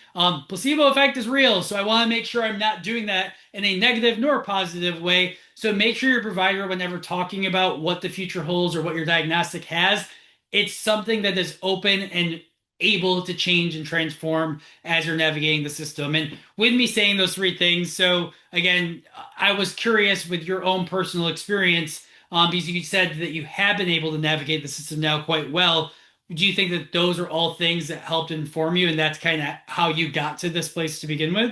placebo effect is real. So I want to make sure I'm not doing that in a negative nor positive way. So make sure your provider, whenever talking about what the future holds or what your diagnostic has, it's something that is open and able to change and transform as you're navigating the system. And with me saying those three things, so again, I was curious with your own personal experience, because you said that you have been able to navigate the system now quite well. do you think that those are all things that helped inform you, and that's kind of how you got to this place to begin with?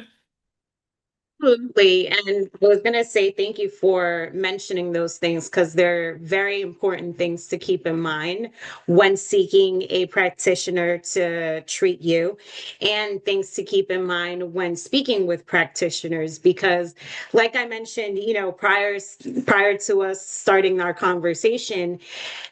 Absolutely. And I was going to say thank you for mentioning those things because they're very important things to keep in mind when seeking a practitioner to treat you, and things to keep in mind when speaking with practitioners. Because, like I mentioned, prior to us starting our conversation,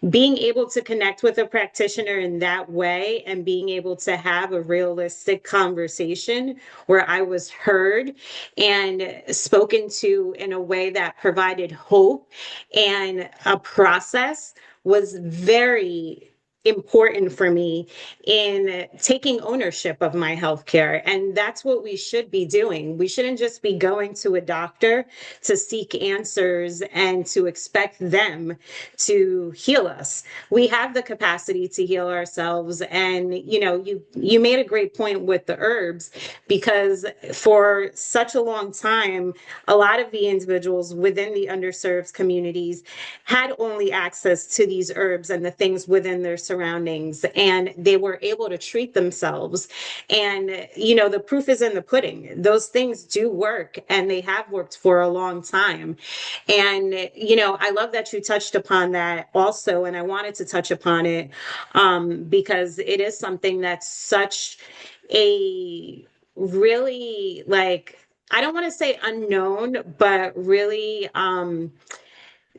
being able to connect with a practitioner in that way and being able to have a realistic conversation where I was heard and spoken to in a way that provided hope and a process was very important for me in taking ownership of my healthcare. And that's what we should be doing. We shouldn't just be going to a doctor to seek answers and to expect them to heal us. We have the capacity to heal ourselves. And you made a great point with the herbs, because for such a long time, a lot of the individuals within the underserved communities had only access to these herbs and the things within their surroundings, and they were able to treat themselves. And the proof is in the pudding. Those things do work, and they have worked for a long time. And I love that you touched upon that also, and I wanted to touch upon it because it is something that's such a really, like, I don't want to say unknown, but really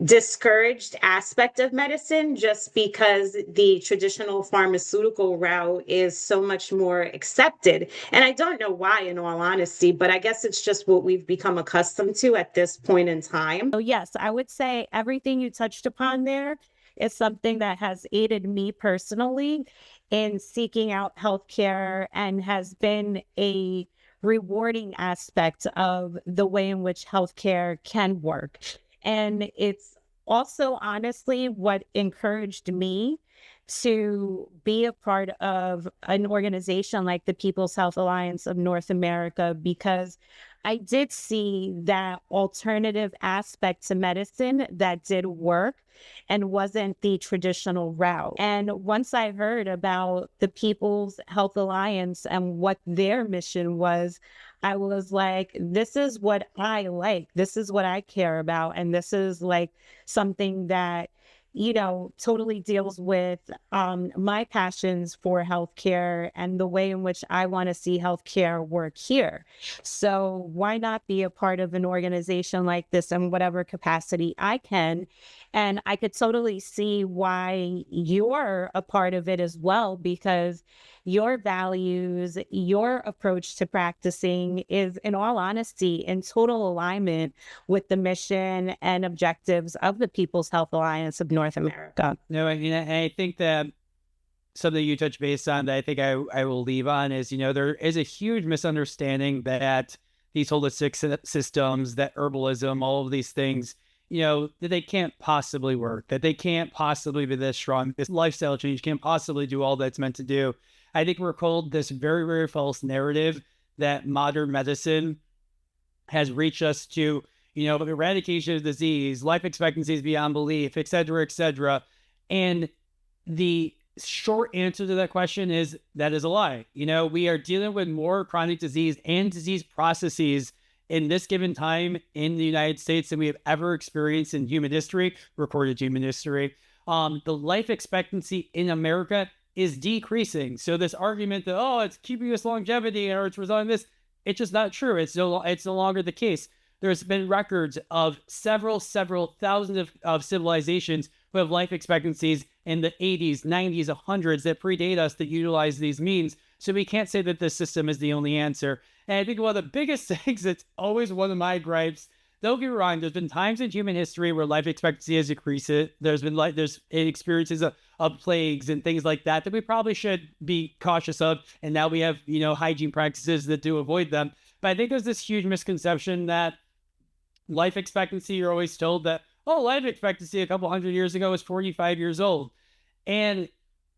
discouraged aspect of medicine, just because the traditional pharmaceutical route is so much more accepted. And I don't know why, in all honesty, but I guess it's just what we've become accustomed to at this point in time. So yes, I would say everything you touched upon there is something that has aided me personally in seeking out healthcare and has been a rewarding aspect of the way in which healthcare can work. And it's also honestly what encouraged me to be a part of an organization like the People's Health Alliance of North America, because I did see that alternative aspect to medicine that did work and wasn't the traditional route. And once I heard about the People's Health Alliance and what their mission was, I was like, this is what I like. This is what I care about. And this is like something that totally deals with my passions for healthcare and the way in which I want to see healthcare work here. So why not be a part of an organization like this in whatever capacity I can? And I could totally see why you're a part of it as well, because your values, your approach to practicing is, in all honesty, in total alignment with the mission and objectives of the People's Health Alliance of North America. No, I mean, I think that something you touch base on that I think I will leave on is, there is a huge misunderstanding that these holistic systems, that herbalism, all of these things, that they can't possibly work, that they can't possibly be this strong. This lifestyle change can't possibly do all that's meant to do. I think we're told this very, very false narrative that modern medicine has reached us to, eradication of disease, life expectancies beyond belief, et cetera, et cetera. And the short answer to that question is that is a lie. We are dealing with more chronic disease and disease processes in this given time in the United States than we have ever experienced in human history, recorded human history. The life expectancy in America is decreasing. So this argument that, oh, it's keeping us longevity or it's resolving this, it's just not true. It's no longer the case. There's been records of several thousands of civilizations who have life expectancies in the 80s, 90s, 100s that predate us that utilize these means. So we can't say that this system is the only answer. And I think one of the biggest things that's always one of my gripes, don't get me wrong, there's been times in human history where life expectancy has decreased. There's experiences of plagues and things like that we probably should be cautious of. And now we have, hygiene practices that do avoid them. But I think there's this huge misconception that life expectancy, you're always told that, oh, life expectancy a couple hundred years ago was 45 years old. And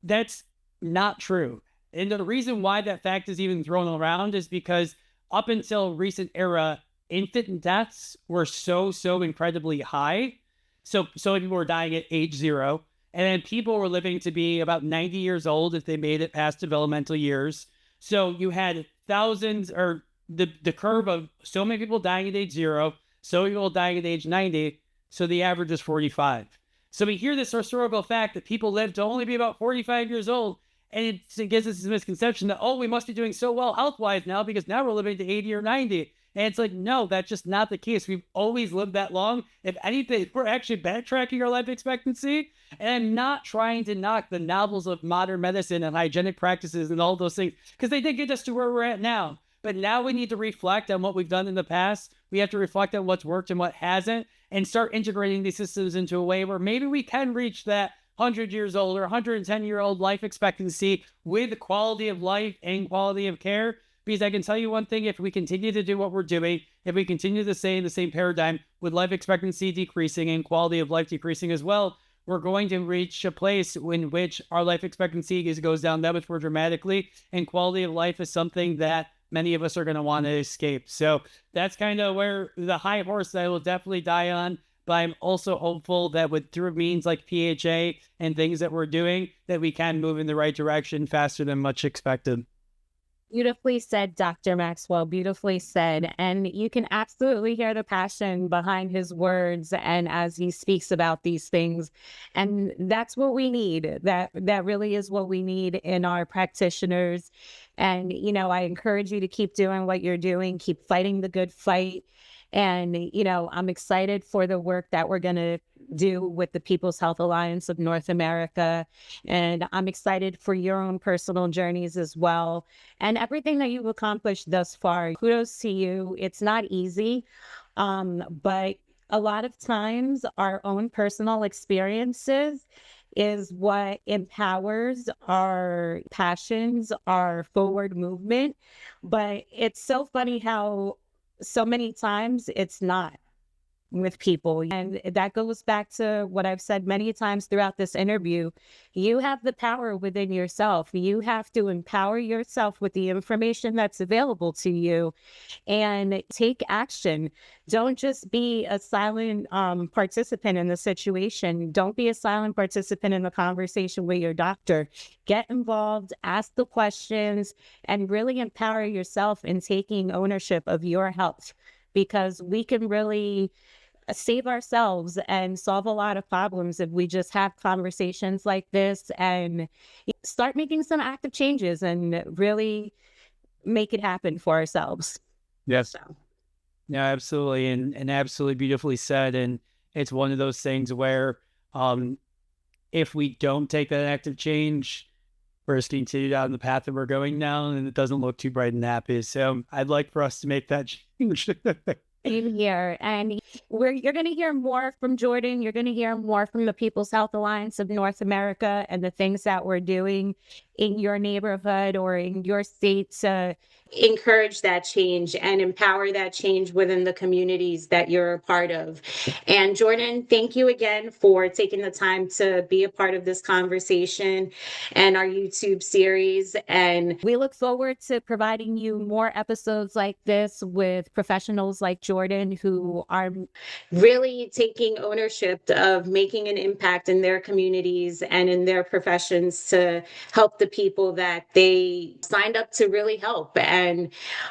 that's not true. And the reason why that fact is even thrown around is because up until recent era, infant deaths were so incredibly high. So many people were dying at age 0. And then people were living to be about 90 years old if they made it past developmental years. So you had thousands, or the curve of so many people dying at age 0, so many people dying at age 90. So the average is 45. So we hear this historical fact that people live to only be about 45 years old. And it gives us this misconception that, oh, we must be doing so well health-wise now because now we're living to 80 or 90. And it's like, no, that's just not the case. We've always lived that long. If anything, we're actually backtracking our life expectancy. And I'm not trying to knock the novels of modern medicine and hygienic practices and all those things, because they did get us to where we're at now. But now we need to reflect on what we've done in the past. We have to reflect on what's worked and what hasn't, and start integrating these systems into a way where maybe we can reach that 100 years old or 110-year-old life expectancy with quality of life and quality of care. Because I can tell you one thing, if we continue to do what we're doing, if we continue to stay in the same paradigm with life expectancy decreasing and quality of life decreasing as well, we're going to reach a place in which our life expectancy goes down that much more dramatically, and quality of life is something that many of us are going to want to escape. So that's kind of where the high horse that I will definitely die on. But I'm also hopeful that through means like PHA and things that we're doing, that we can move in the right direction faster than much expected. Beautifully said, Dr. Maxwell, beautifully said. And you can absolutely hear the passion behind his words and as he speaks about these things. And that's what we need. That really is what we need in our practitioners. And, I encourage you to keep doing what you're doing, keep fighting the good fight. And, I'm excited for the work that we're going to do with the People's Health Alliance of North America. And I'm excited for your own personal journeys as well, and everything that you've accomplished thus far. Kudos to you. It's not easy, but a lot of times our own personal experiences is what empowers our passions, our forward movement. But it's so funny how so many times it's not with people. And that goes back to what I've said many times throughout this interview. You have the power within yourself. You have to empower yourself with the information that's available to you and take action. Don't just be a silent participant in the situation. Don't be a silent participant in the conversation with your doctor. Get involved, ask the questions, and really empower yourself in taking ownership of your health, because we can really save ourselves and solve a lot of problems if we just have conversations like this and start making some active changes and really make it happen for ourselves. Yes. So. Yeah, absolutely. And absolutely beautifully said. And it's one of those things where if we don't take that active change, we're just continue down the path that we're going down, and it doesn't look too bright and happy. So I'd like for us to make that change. In here, and you're going to hear more from Jordan. You're going to hear more from the People's Health Alliance of North America and the things that we're doing in your neighborhood or in your state to encourage that change and empower that change within the communities that you're a part of. And Jordan, thank you again for taking the time to be a part of this conversation and our YouTube series. And we look forward to providing you more episodes like this with professionals like Jordan, who are really taking ownership of making an impact in their communities and in their professions to help the people that they signed up to really help. And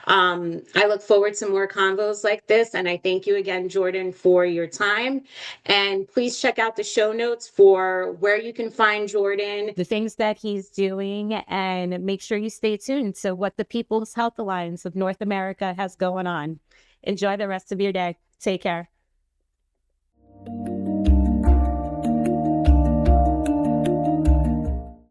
I look forward to more convos like this. And I thank you again, Jordan, for your time. And please check out the show notes for where you can find Jordan, the things that he's doing, and make sure you stay tuned to what the People's Health Alliance of North America has going on. Enjoy the rest of your day. Take care.